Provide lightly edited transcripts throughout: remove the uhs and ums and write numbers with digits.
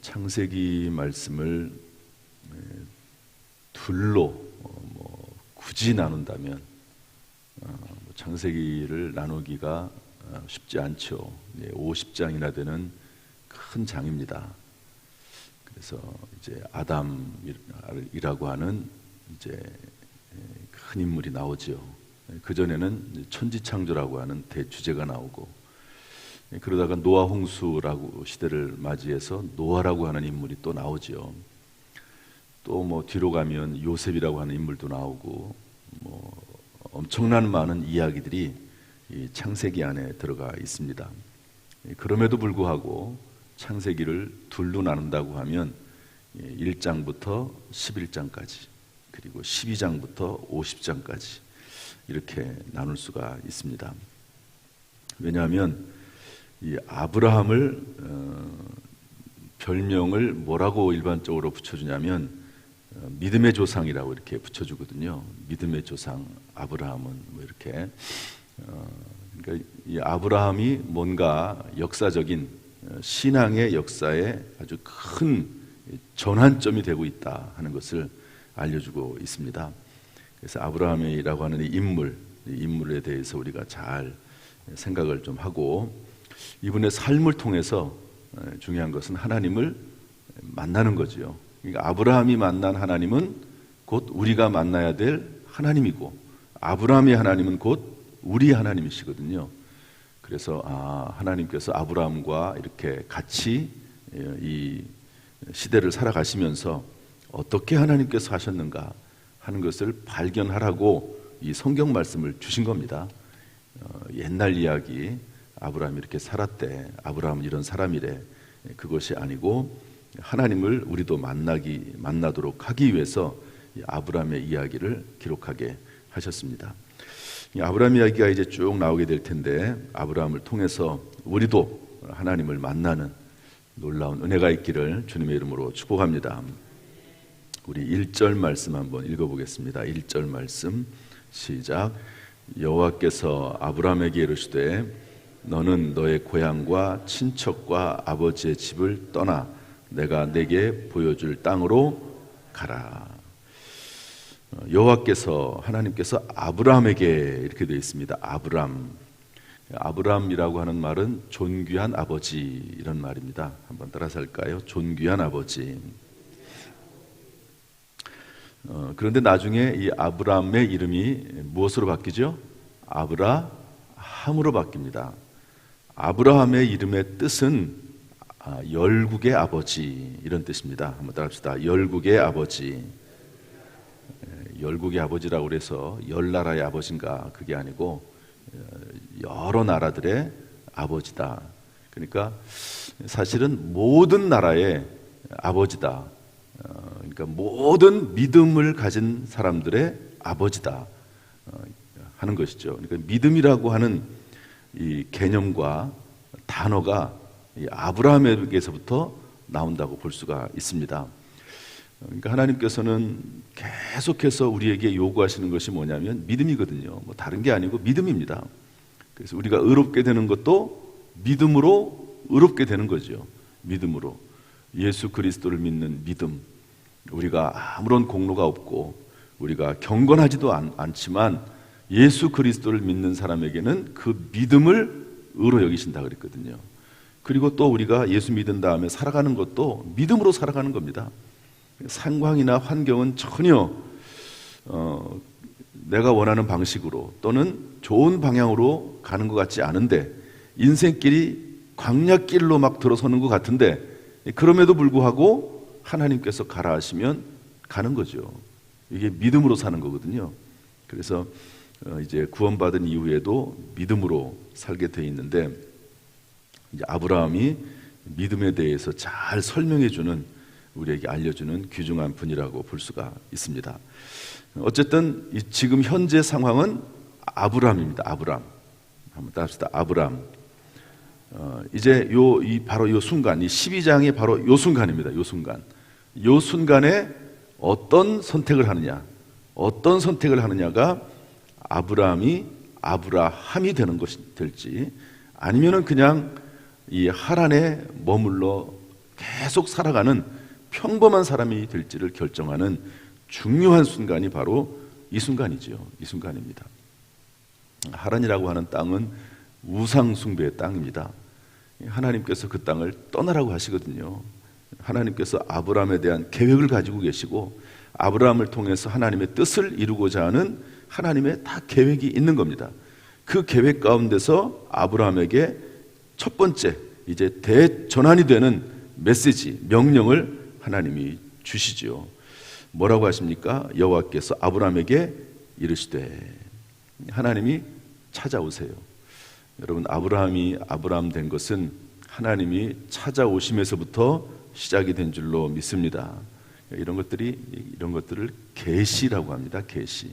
창세기 말씀을 둘로 굳이 나눈다면 창세기를 나누기가 쉽지 않죠. 50장이나 되는 큰 장입니다. 그래서 이제 아담이라고 하는 이제 큰 인물이 나오죠. 그 전에는 천지창조라고 하는 대주제가 나오고, 그러다가 노아 홍수라고 시대를 맞이해서 노아라고 하는 인물이 또 나오죠. 또 뒤로 가면 요셉이라고 하는 인물도 나오고, 엄청난 많은 이야기들이 이 창세기 안에 들어가 있습니다. 그럼에도 불구하고 창세기를 둘로 나눈다고 하면 1장부터 11장까지, 그리고 12장부터 50장까지 이렇게 나눌 수가 있습니다. 왜냐하면 이 아브라함을 별명을 뭐라고 일반적으로 붙여주냐면 믿음의 조상이라고 이렇게 붙여주거든요. 믿음의 조상 아브라함은 이렇게 그러니까 이 아브라함이 뭔가 역사적인 신앙의 역사에 아주 큰 전환점이 되고 있다 하는 것을 알려주고 있습니다. 그래서 아브라함이라고 하는 이 인물에 대해서 우리가 잘 생각을 좀 하고, 이분의 삶을 통해서 중요한 것은 하나님을 만나는 거죠. 그러니까 아브라함이 만난 하나님은 곧 우리가 만나야 될 하나님이고, 아브라함의 하나님은 곧 우리 하나님이시거든요. 그래서 하나님께서 아브라함과 이렇게 같이 이 시대를 살아가시면서 어떻게 하나님께서 하셨는가 하는 것을 발견하라고 이 성경 말씀을 주신 겁니다. 옛날 이야기, 아브라함이 이렇게 살았대, 아브라함은 이런 사람이래, 그것이 아니고 하나님을 우리도 만나도록 하기 위해서 아브라함의 이야기를 기록하게 하셨습니다. 아브라함 이야기가 이제 쭉 나오게 될 텐데, 아브라함을 통해서 우리도 하나님을 만나는 놀라운 은혜가 있기를 주님의 이름으로 축복합니다. 우리 1절 말씀 한번 읽어보겠습니다. 1절 말씀 시작. 여호와께서 아브라함에게 이르시되 너는 너의 고향과 친척과 아버지의 집을 떠나 내가 내게 보여줄 땅으로 가라. 여호와께서, 하나님께서 아브라함에게 이렇게 되어 있습니다. 아브라함이라고 하는 말은 존귀한 아버지, 이런 말입니다. 한번 따라서 할까요? 존귀한 아버지. 그런데 나중에 이 아브라함의 이름이 무엇으로 바뀌죠? 아브라함으로 바뀝니다. 아브라함의 이름의 뜻은 열국의 아버지, 이런 뜻입니다. 한번 따라합시다. 열국의 아버지. 열국의 아버지라고 해서 열 나라의 아버지인가, 그게 아니고 여러 나라들의 아버지다. 그러니까 사실은 모든 나라의 아버지다. 그러니까 모든 믿음을 가진 사람들의 아버지다 하는 것이죠. 그러니까 믿음이라고 하는 이 개념과 단어가 이 아브라함에게서부터 나온다고 볼 수가 있습니다. 그러니까 하나님께서는 계속해서 우리에게 요구하시는 것이 뭐냐면 믿음이거든요. 다른 게 아니고 믿음입니다. 그래서 우리가 의롭게 되는 것도 믿음으로 의롭게 되는 거죠. 믿음으로. 예수 그리스도를 믿는 믿음. 우리가 아무런 공로가 없고 우리가 경건하지도 않지만 예수 그리스도를 믿는 사람에게는 그 믿음을 의로 여기신다 그랬거든요. 그리고 또 우리가 예수 믿은 다음에 살아가는 것도 믿음으로 살아가는 겁니다. 상황이나 환경은 전혀 내가 원하는 방식으로 또는 좋은 방향으로 가는 것 같지 않은데, 인생길이 광야길로 막 들어서는 것 같은데, 그럼에도 불구하고 하나님께서 가라 하시면 가는 거죠. 이게 믿음으로 사는 거거든요. 그래서 이제 구원받은 이후에도 믿음으로 살게 돼 있는데, 이제 아브라함이 믿음에 대해서 잘 설명해 주는, 우리에게 알려주는 귀중한 분이라고 볼 수가 있습니다. 어쨌든 지금 현재 상황은 아브라함입니다. 아브라함. 한번 따라합시다. 아브라함. 이제 바로 요 순간, 이 12장이 바로 요 순간입니다. 요 순간. 요 순간에 어떤 선택을 하느냐가 아브라함이 되는 것이 될지, 아니면은 그냥 이 하란에 머물러 계속 살아가는 평범한 사람이 될지를 결정하는 중요한 순간이 바로 이 순간이죠. 이 순간입니다. 하란이라고 하는 땅은 우상 숭배의 땅입니다. 하나님께서 그 땅을 떠나라고 하시거든요. 하나님께서 아브라함에 대한 계획을 가지고 계시고 아브라함을 통해서 하나님의 뜻을 이루고자 하는 하나님의 다 계획이 있는 겁니다. 그 계획 가운데서 아브라함에게 첫 번째 이제 대전환이 되는 메시지, 명령을 하나님이 주시지요. 뭐라고 하십니까? 여호와께서 아브라함에게 이르시되, 하나님이 찾아오세요. 여러분, 아브라함이 아브라함 된 것은 하나님이 찾아오심에서부터 시작이 된 줄로 믿습니다. 이런 것들을 계시라고 합니다. 계시.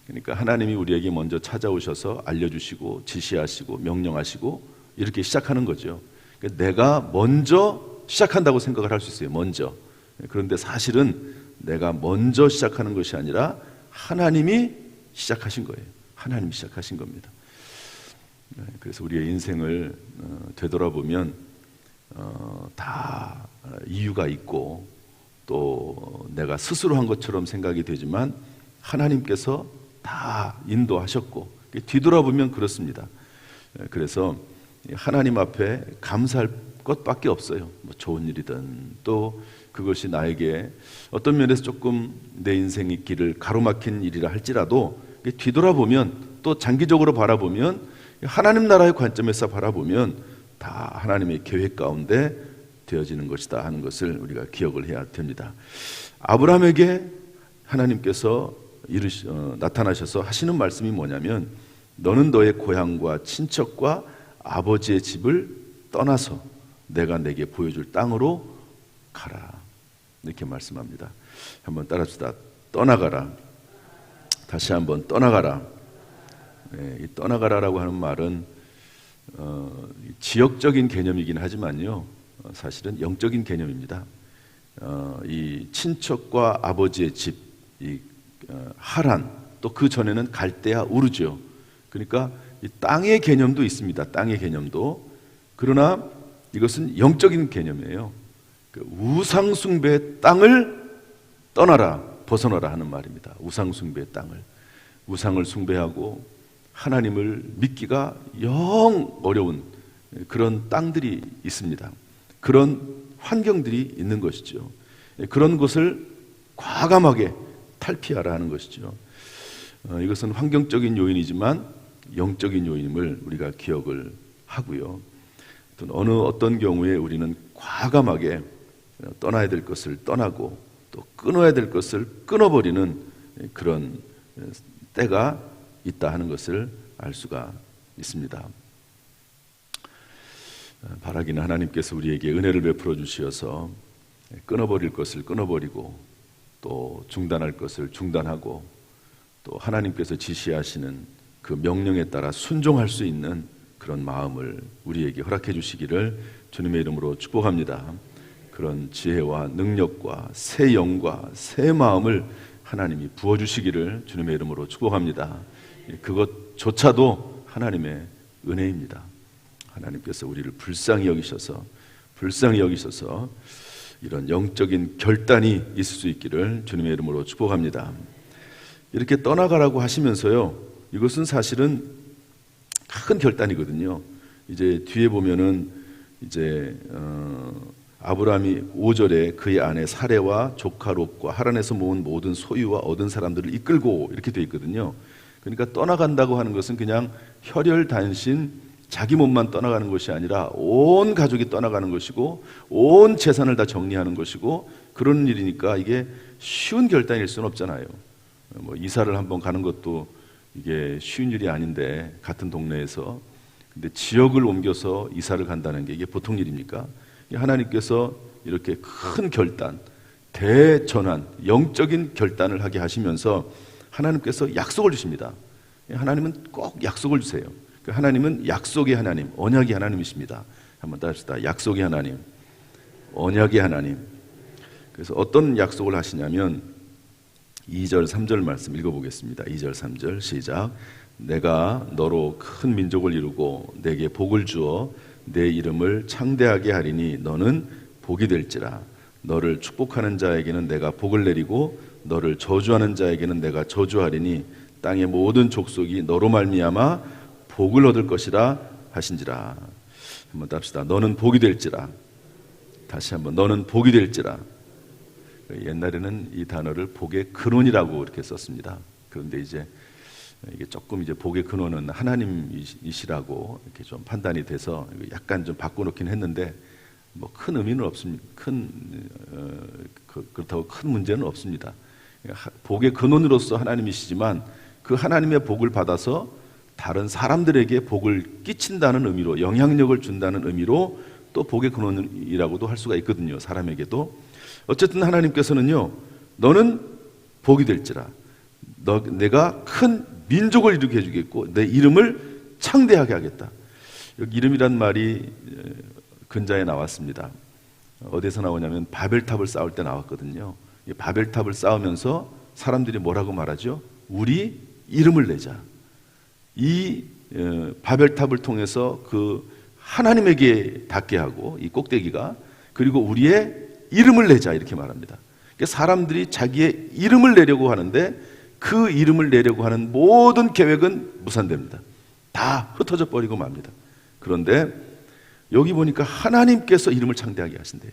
그러니까 하나님이 우리에게 먼저 찾아오셔서 알려주시고 지시하시고 명령하시고 이렇게 시작하는 거죠. 그러니까 내가 먼저 시작한다고 생각을 할 수 있어요. 먼저. 그런데 사실은 내가 먼저 시작하는 것이 아니라 하나님이 시작하신 거예요. 하나님이 시작하신 겁니다. 그래서 우리의 인생을 되돌아보면 다 이유가 있고 또 내가 스스로 한 것처럼 생각이 되지만 하나님께서 다 인도하셨고 뒤돌아보면 그렇습니다. 그래서 하나님 앞에 감사할 것밖에 없어요. 뭐 좋은 일이든 또 그것이 나에게 어떤 면에서 조금 내 인생의 길을 가로막힌 일이라 할지라도 뒤돌아보면 또 장기적으로 바라보면 하나님 나라의 관점에서 바라보면 다 하나님의 계획 가운데 되어지는 것이다 하는 것을 우리가 기억을 해야 됩니다. 아브라함에게 하나님께서 나타나셔서 하시는 말씀이 뭐냐면 너는 너의 고향과 친척과 아버지의 집을 떠나서 내가 내게 보여줄 땅으로 가라 이렇게 말씀합니다. 한번 따라합시다. 떠나가라. 다시 한번 떠나가라. 이 떠나가라라고 하는 말은 지역적인 개념이긴 하지만요 사실은 영적인 개념입니다. 이 친척과 아버지의 집, 이 하란, 또 그 전에는 갈대아 우르죠. 그러니까 이 땅의 개념도 있습니다. 땅의 개념도. 그러나 이것은 영적인 개념이에요. 그 우상 숭배의 땅을 떠나라, 벗어나라 하는 말입니다. 우상 숭배의 땅을. 우상을 숭배하고 하나님을 믿기가 영 어려운 그런 땅들이 있습니다. 그런 환경들이 있는 것이죠. 그런 것을 과감하게 탈피하라 하는 것이죠. 이것은 환경적인 요인이지만 영적인 요인임을 우리가 기억을 하고요. 또 어떤 경우에 우리는 과감하게 떠나야 될 것을 떠나고 또 끊어야 될 것을 끊어버리는 그런 때가 있다 하는 것을 알 수가 있습니다. 바라기는 하나님께서 우리에게 은혜를 베풀어 주시어서 끊어버릴 것을 끊어버리고 또 중단할 것을 중단하고 또 하나님께서 지시하시는 그 명령에 따라 순종할 수 있는 그런 마음을 우리에게 허락해 주시기를 주님의 이름으로 축복합니다. 그런 지혜와 능력과 새 영과 새 마음을 하나님이 부어주시기를 주님의 이름으로 축복합니다. 그것조차도 하나님의 은혜입니다. 하나님께서 우리를 불쌍히 여기셔서 이런 영적인 결단이 있을 수 있기를 주님의 이름으로 축복합니다. 이렇게 떠나가라고 하시면서요, 이것은 사실은 큰 결단이거든요. 이제 뒤에 보면은 이제 아브라함이 5절에 그의 아내 사레와 조카 롯과 하란에서 모은 모든 소유와 얻은 사람들을 이끌고 이렇게 돼 있거든요. 그러니까 떠나간다고 하는 것은 그냥 혈혈단신 자기 몸만 떠나가는 것이 아니라 온 가족이 떠나가는 것이고 온 재산을 다 정리하는 것이고 그런 일이니까 이게 쉬운 결단일 수는 없잖아요. 뭐 이사를 한번 가는 것도 이게 쉬운 일이 아닌데 같은 동네에서 근데 지역을 옮겨서 이사를 간다는 게 이게 보통 일입니까? 하나님께서 이렇게 큰 결단, 대전환, 영적인 결단을 하게 하시면서 하나님께서 약속을 주십니다. 하나님은 꼭 약속을 주세요. 하나님은 약속의 하나님, 언약의 하나님이십니다. 한번 따라합시다. 약속의 하나님, 언약의 하나님. 그래서 어떤 약속을 하시냐면 2절, 3절 말씀 읽어보겠습니다. 2절, 3절 시작. 내가 너로 큰 민족을 이루고 내게 복을 주어 내 이름을 창대하게 하리니 너는 복이 될지라. 너를 축복하는 자에게는 내가 복을 내리고 너를 저주하는 자에게는 내가 저주하리니 땅의 모든 족속이 너로 말미암아 복을 얻을 것이라 하신지라. 한번 답시다. 너는 복이 될지라. 다시 한번, 너는 복이 될지라. 옛날에는 이 단어를 복의 근원이라고 이렇게 썼습니다. 그런데 이제 이게 조금 이제 복의 근원은 하나님이시라고 이렇게 좀 판단이 돼서 약간 좀 바꿔놓긴 했는데 뭐 큰 의미는 없습니다. 그렇다고 큰 문제는 없습니다. 복의 근원으로서 하나님이시지만 그 하나님의 복을 받아서 다른 사람들에게 복을 끼친다는 의미로, 영향력을 준다는 의미로 또 복의 근원이라고도 할 수가 있거든요. 사람에게도. 어쨌든 하나님께서는요, 너는 복이 될지라. 내가 큰 민족을 이루게 해주겠고 내 이름을 창대하게 하겠다. 여기 이름이란 말이 근자에 나왔습니다. 어디서 나오냐면 바벨탑을 쌓을 때 나왔거든요. 이 바벨탑을 쌓으면서 사람들이 뭐라고 말하죠? 우리 이름을 내자. 이 바벨탑을 통해서 그 하나님에게 닿게 하고, 이 꼭대기가, 그리고 우리의 이름을 내자, 이렇게 말합니다. 그러니까 사람들이 자기의 이름을 내려고 하는데 그 이름을 내려고 하는 모든 계획은 무산됩니다. 다 흩어져 버리고 맙니다. 그런데 여기 보니까 하나님께서 이름을 창대하게 하신대요.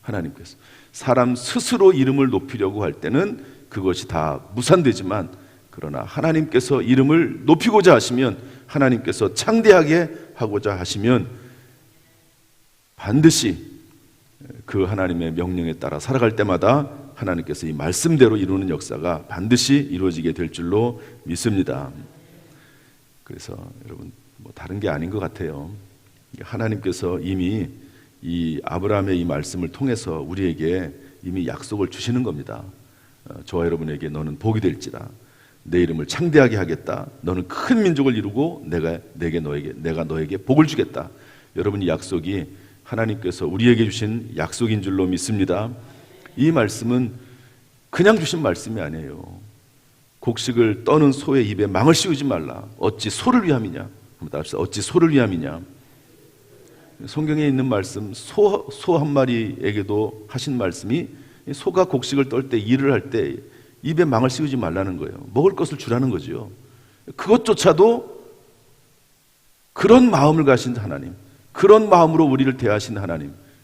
하나님께서. 사람 스스로 이름을 높이려고 할 때는 그것이 다 무산되지만, 그러나 하나님께서 이름을 높이고자 하시면, 하나님께서 창대하게 하고자 하시면 반드시 그 하나님의 명령에 따라 살아갈 때마다 하나님께서 이 말씀대로 이루는 역사가 반드시 이루어지게 될 줄로 믿습니다. 그래서 여러분, 뭐 다른 게 아닌 것 같아요. 하나님께서 이미 이 아브라함의 이 말씀을 통해서 우리에게 이미 약속을 주시는 겁니다. 저와 여러분에게 너는 복이 될지라. 내 이름을 창대하게 하겠다. 너는 큰 민족을 이루고 내가 너에게 복을 주겠다. 여러분, 이 약속이 하나님께서 우리에게 주신 약속인 줄로 믿습니다. 이 말씀은 그냥 주신 말씀이 아니에요. 곡식을 떠는 소의 입에 망을 씌우지 말라. 어찌 소를 위함이냐? 한번 답시다. 어찌 소를 위함이냐? 성경에 있는 말씀, 소 한 마리에게도 하신 말씀이, 소가 곡식을 떨 때, 일을 할 때 입에 망을 씌우지 말라는 거예요. 먹을 것을 주라는 거죠. 그것조차도 그런 마음을 가신 하나님, 그런 마음으로 우리를 대하신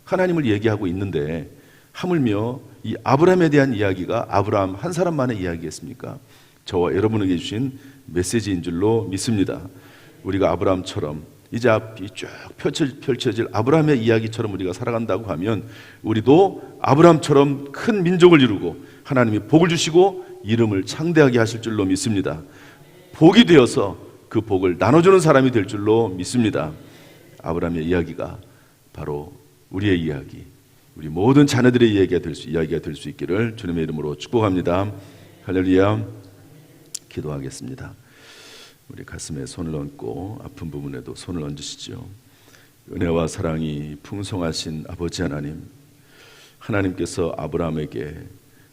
하나님을 얘기하고 있는데, 하물며 이 아브라함에 대한 이야기가 아브라함 한 사람만의 이야기겠습니까? 저와 여러분에게 주신 메시지인 줄로 믿습니다. 우리가 아브라함처럼 이제 앞이 쭉 펼쳐질 아브라함의 이야기처럼 우리가 살아간다고 하면, 우리도 아브라함처럼 큰 민족을 이루고 하나님이 복을 주시고 이름을 창대하게 하실 줄로 믿습니다. 복이 되어서 그 복을 나눠주는 사람이 될 줄로 믿습니다. 아브라함의 이야기가 바로 우리의 이야기, 우리 모든 자녀들의 이야기가 될 수 있기를 주님의 이름으로 축복합니다. 할렐루야. 기도하겠습니다. 우리 가슴에 손을 얹고 아픈 부분에도 손을 얹으시죠. 은혜와 사랑이 풍성하신 아버지 하나님, 하나님께서 아브라함에게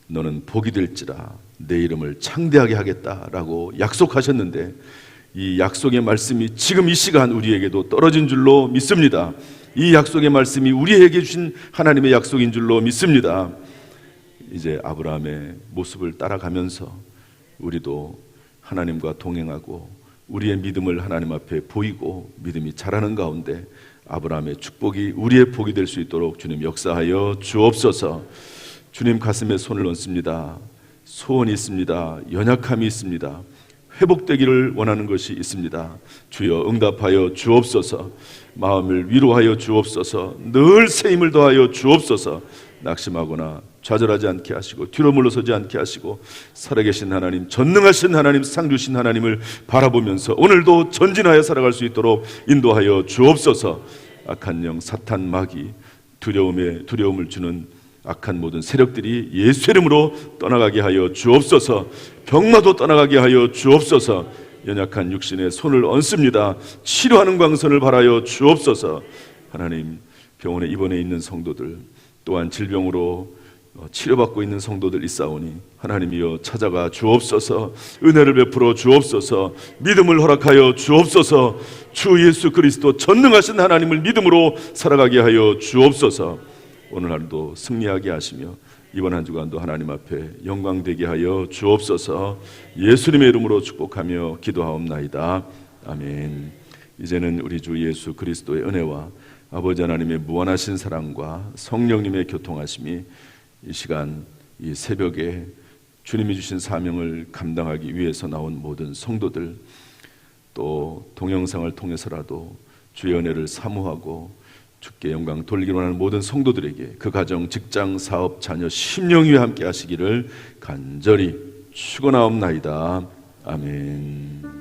너는 복이 될지라 내 이름을 창대하게 하겠다라고 약속하셨는데, 이 약속의 말씀이 지금 이 시간 우리에게도 떨어진 줄로 믿습니다. 이 약속의 말씀이 우리에게 주신 하나님의 약속인 줄로 믿습니다. 이제 아브라함의 모습을 따라가면서 우리도 하나님과 동행하고 우리의 믿음을 하나님 앞에 보이고 믿음이 자라는 가운데 아브라함의 축복이 우리의 복이 될 수 있도록 주님 역사하여 주옵소서. 주님 가슴에 손을 얹습니다. 소원이 있습니다. 연약함이 있습니다. 회복되기를 원하는 것이 있습니다. 주여 응답하여 주옵소서. 마음을 위로하여 주옵소서. 늘 새 힘을 더하여 주옵소서. 낙심하거나 좌절하지 않게 하시고 뒤로 물러서지 않게 하시고, 살아계신 하나님, 전능하신 하나님, 상 주신 하나님을 바라보면서 오늘도 전진하여 살아갈 수 있도록 인도하여 주옵소서. 악한 영, 사탄, 마귀, 두려움을 주는 악한 모든 세력들이 예수의 이름으로 떠나가게 하여 주옵소서. 병마도 떠나가게 하여 주옵소서. 연약한 육신에 손을 얹습니다. 치료하는 광선을 바라여 주옵소서. 하나님, 병원에 입원해 있는 성도들, 또한 질병으로 치료받고 있는 성도들 있사오니 하나님이여 찾아가 주옵소서. 은혜를 베풀어 주옵소서. 믿음을 허락하여 주옵소서. 주 예수 그리스도 전능하신 하나님을 믿음으로 살아가게 하여 주옵소서. 오늘 하루도 승리하게 하시며 이번 한 주간도 하나님 앞에 영광되게 하여 주옵소서. 예수님의 이름으로 축복하며 기도하옵나이다. 아멘. 이제는 우리 주 예수 그리스도의 은혜와 아버지 하나님의 무한하신 사랑과 성령님의 교통하심이 이 시간 이 새벽에 주님이 주신 사명을 감당하기 위해서 나온 모든 성도들, 또 동영상을 통해서라도 주의 은혜를 사모하고 주께 영광 돌리기로 하는 모든 성도들에게 그 가정, 직장, 사업, 자녀, 심령 위에 함께 하시기를 간절히 축원하옵나이다. 아멘.